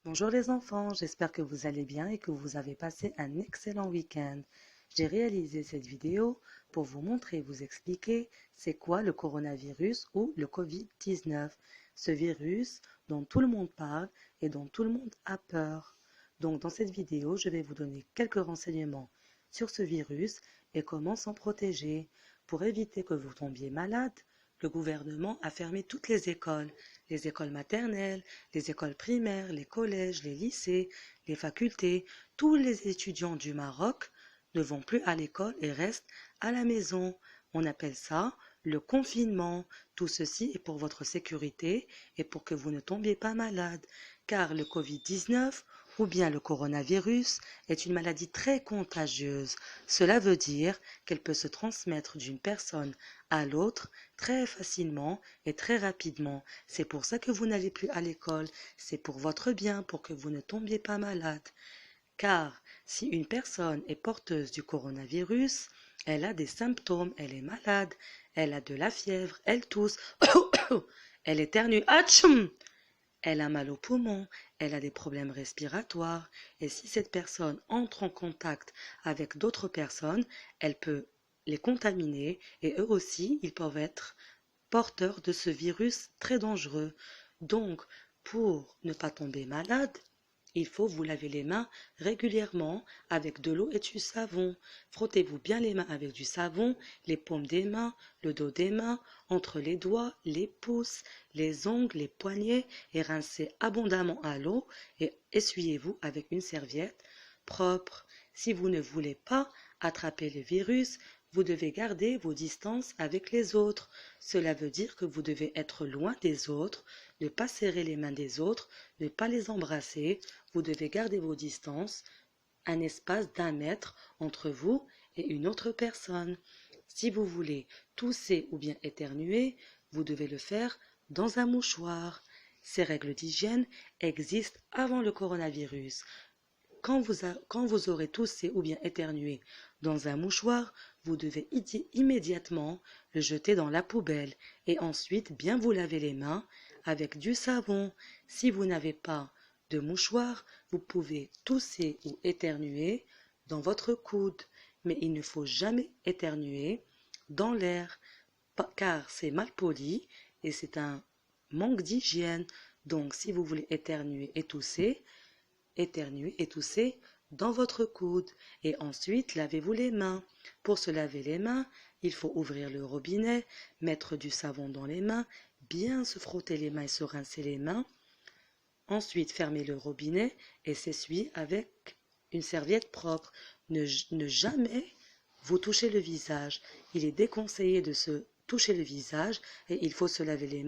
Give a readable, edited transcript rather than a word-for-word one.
Bonjour les enfants, j'espère que vous allez bien et que vous avez passé un excellent week-end. J'ai réalisé cette vidéo pour vous montrer et vous expliquer c'est quoi le coronavirus ou le Covid-19, ce virus dont tout le monde parle et dont tout le monde a peur. Donc dans cette vidéo, je vais vous donner quelques renseignements sur ce virus et comment s'en protéger. Pour éviter que vous tombiez malade, le gouvernement a fermé toutes les écoles maternelles, les écoles primaires, les collèges, les lycées, les facultés. Tous les étudiants du Maroc ne vont plus à l'école et restent à la maison. On appelle ça le confinement. Tout ceci est pour votre sécurité et pour que vous ne tombiez pas malade, car le Covid-19 ou bien le coronavirus est une maladie très contagieuse. Cela veut dire qu'elle peut se transmettre d'une personne à l'autre très facilement et très rapidement. C'est pour ça que vous n'allez plus à l'école. C'est pour votre bien, pour que vous ne tombiez pas malade. Car si une personne est porteuse du coronavirus, elle a des symptômes, elle est malade, elle a de la fièvre, elle tousse, elle éternue, atchoum, elle a mal aux poumons, elle a des problèmes respiratoires, et si cette personne entre en contact avec d'autres personnes, elle peut les contaminer, et eux aussi, ils peuvent être porteurs de ce virus très dangereux. Donc, pour ne pas tomber malade, il faut vous laver les mains régulièrement avec de l'eau et du savon. Frottez-vous bien les mains avec du savon, les paumes des mains, le dos des mains, entre les doigts, les pouces, les ongles, les poignets et rincez abondamment à l'eau et essuyez-vous avec une serviette propre. Si vous ne voulez pas attraper le virus, vous devez garder vos distances avec les autres. Cela veut dire que vous devez être loin des autres, ne pas serrer les mains des autres, ne pas les embrasser. Vous devez garder vos distances, un espace d'1 mètre entre vous et une autre personne. Si vous voulez tousser ou bien éternuer, vous devez le faire dans un mouchoir. Ces règles d'hygiène existent avant le coronavirus. Quand vous aurez toussé ou bien éternué dans un mouchoir, vous devez immédiatement le jeter dans la poubelle et ensuite bien vous laver les mains avec du savon. Si vous n'avez pas de mouchoir, vous pouvez tousser ou éternuer dans votre coude, mais il ne faut jamais éternuer dans l'air car c'est mal poli et c'est un manque d'hygiène. Donc si vous voulez éternuer et toussez dans votre coude et ensuite lavez-vous les mains. Pour se laver les mains, il faut ouvrir le robinet, mettre du savon dans les mains, bien se frotter les mains et se rincer les mains. Ensuite, fermer le robinet et s'essuyer avec une serviette propre. Ne jamais vous toucher le visage. Il est déconseillé de se toucher le visage et il faut se laver les mains